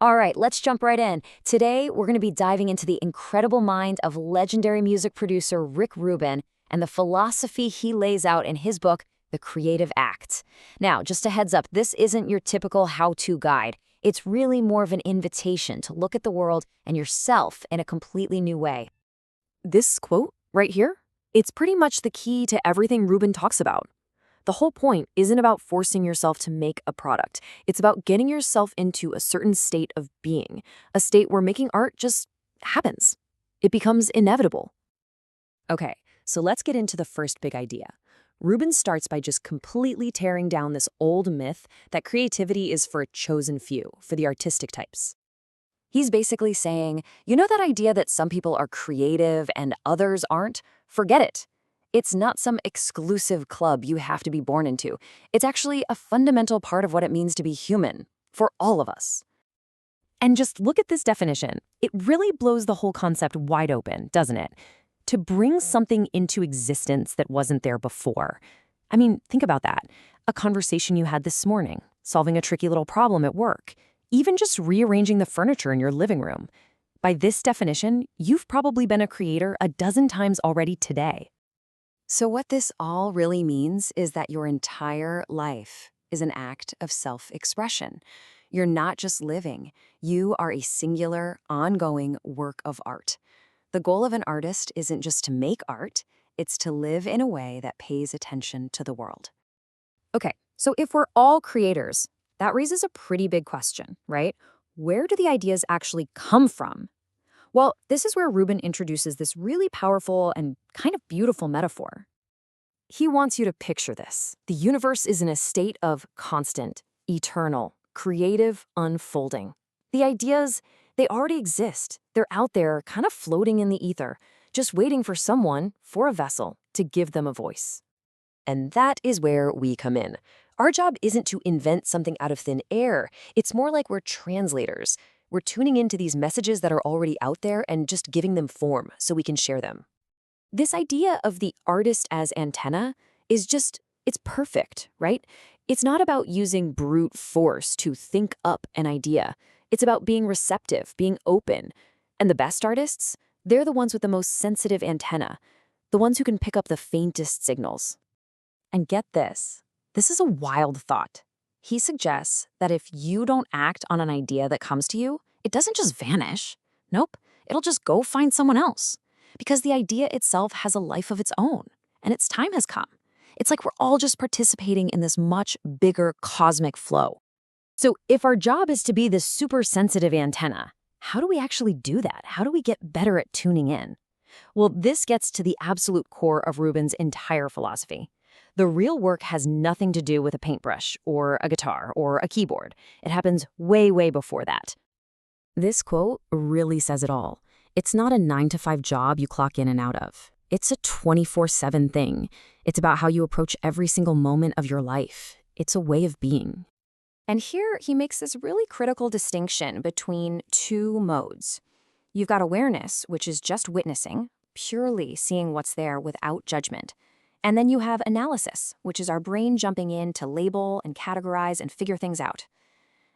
All right, let's jump right in. Today, we're going to be diving into the incredible mind of legendary music producer Rick Rubin and the philosophy he lays out in his book, The Creative Act. Now, just a heads up, this isn't your typical how-to guide. It's really more of an invitation to look at the world and yourself in a completely new way. This quote right here, it's pretty much the key to everything Rubin talks about. The whole point isn't about forcing yourself to make a product. It's about getting yourself into a certain state of being, a state where making art just happens. It becomes inevitable. Okay, so let's get into the first big idea. Rubin starts by just completely tearing down this old myth that creativity is for a chosen few, for the artistic types. He's basically saying, you know that idea that some people are creative and others aren't? Forget it. It's not some exclusive club you have to be born into. It's actually a fundamental part of what it means to be human, for all of us. And just look at this definition. It really blows the whole concept wide open, doesn't it? To bring something into existence that wasn't there before. I mean, think about that. A conversation you had this morning, solving a tricky little problem at work, even just rearranging the furniture in your living room. By this definition, you've probably been a creator a dozen times already today. So what this all really means is that your entire life is an act of self-expression. You're not just living. You are a singular, ongoing work of art. The goal of an artist isn't just to make art, it's to live in a way that pays attention to the world. Okay, so if we're all creators, that raises a pretty big question, right? Where do the ideas actually come from? Well, this is where Rubin introduces this really powerful and kind of beautiful metaphor. He wants you to picture this. The universe is in a state of constant, eternal, creative unfolding. The ideas, they already exist. They're out there, kind of floating in the ether, just waiting for someone, for a vessel, to give them a voice. And that is where we come in. Our job isn't to invent something out of thin air. It's more like we're translators. We're tuning into these messages that are already out there and just giving them form so we can share them. This idea of the artist as antenna is just, it's perfect, right? It's not about using brute force to think up an idea. It's about being receptive, being open. And the best artists, they're the ones with the most sensitive antenna, the ones who can pick up the faintest signals. And get this. This is a wild thought. He suggests that if you don't act on an idea that comes to you, it doesn't just vanish. Nope, it'll just go find someone else. Because the idea itself has a life of its own, and its time has come. It's like we're all just participating in this much bigger cosmic flow. So if our job is to be this super sensitive antenna, how do we actually do that? How do we get better at tuning in? Well, this gets to the absolute core of Rubin's entire philosophy. The real work has nothing to do with a paintbrush or a guitar or a keyboard. It happens way, way before that. This quote really says it all. It's not a 9-to-5 job you clock in and out of. It's a 24/7 thing. It's about how you approach every single moment of your life. It's a way of being. And here he makes this really critical distinction between two modes. You've got awareness, which is just witnessing, purely seeing what's there without judgment. And then you have analysis, which is our brain jumping in to label and categorize and figure things out.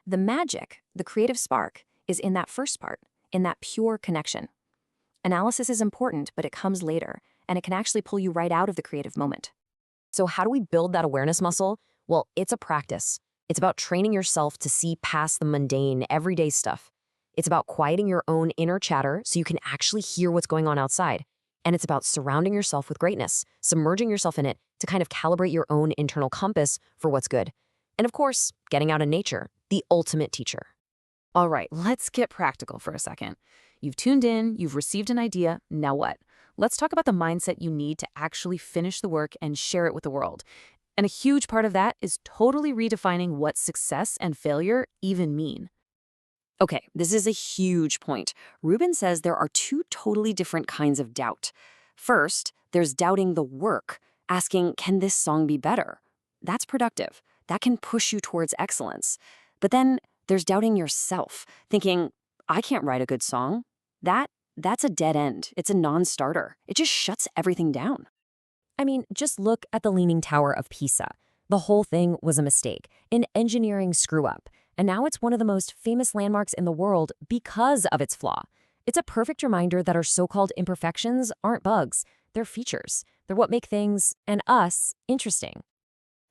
The magic, the creative spark, is in that first part, in that pure connection. Analysis is important, but it comes later, and it can actually pull you right out of the creative moment. So how do we build that awareness muscle? Well, it's a practice. It's about training yourself to see past the mundane, everyday stuff. It's about quieting your own inner chatter so you can actually hear what's going on outside. And it's about surrounding yourself with greatness, submerging yourself in it to kind of calibrate your own internal compass for what's good. And of course, getting out in nature, the ultimate teacher. All right, let's get practical for a second. You've tuned in, you've received an idea, now what? Let's talk about the mindset you need to actually finish the work and share it with the world. And a huge part of that is totally redefining what success and failure even mean. Okay, this is a huge point. Rubin says there are two totally different kinds of doubt. First, there's doubting the work, asking, can this song be better? That's productive. That can push you towards excellence. But then there's doubting yourself, thinking, I can't write a good song. That's a dead end. It's a non-starter. It just shuts everything down. I mean, just look at the Leaning Tower of Pisa. The whole thing was a mistake, an engineering screw-up. and now it's one of the most famous landmarks in the world because of its flaw. It's a perfect reminder that our so-called imperfections aren't bugs, they're features. They're what make things, and us, interesting.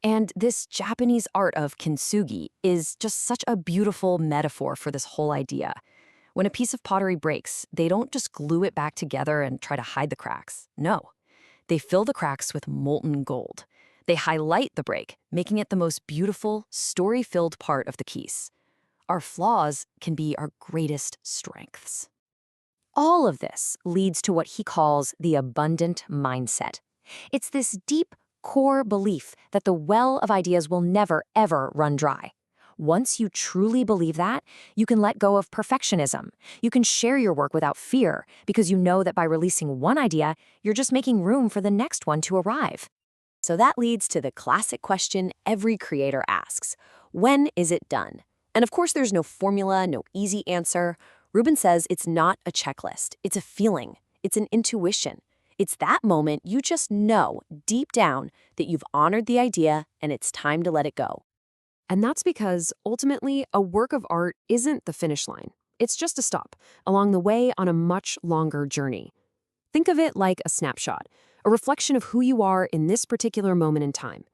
And this Japanese art of kintsugi is just such a beautiful metaphor for this whole idea. When a piece of pottery breaks, they don't just glue it back together and try to hide the cracks. No, they fill the cracks with molten gold. They highlight the break, making it the most beautiful, story-filled part of the piece. Our flaws can be our greatest strengths. All of this leads to what he calls the abundant mindset. It's this deep, core belief that the well of ideas will never, ever run dry. Once you truly believe that, you can let go of perfectionism. You can share your work without fear because you know that by releasing one idea, you're just making room for the next one to arrive. So that leads to the classic question every creator asks: when is it done? And of course, there's no formula, no easy answer. Rubin says it's not a checklist. It's a feeling. It's an intuition. It's that moment you just know deep down that you've honored the idea and it's time to let it go. And that's because, ultimately, a work of art isn't the finish line. It's just a stop along the way on a much longer journey. Think of it like a snapshot, a reflection of who you are in this particular moment in time.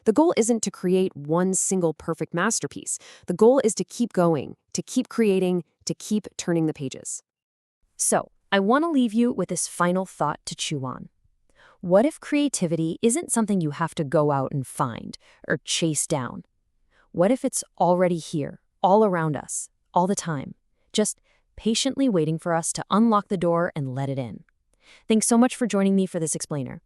The goal isn't to create one single perfect masterpiece. The goal is to keep going, to keep creating, to keep turning the pages. So, I want to leave you with this final thought to chew on. What if creativity isn't something you have to go out and find or chase down? What if it's already here, all around us, all the time, just patiently waiting for us to unlock the door and let it in? Thanks so much for joining me for this explainer.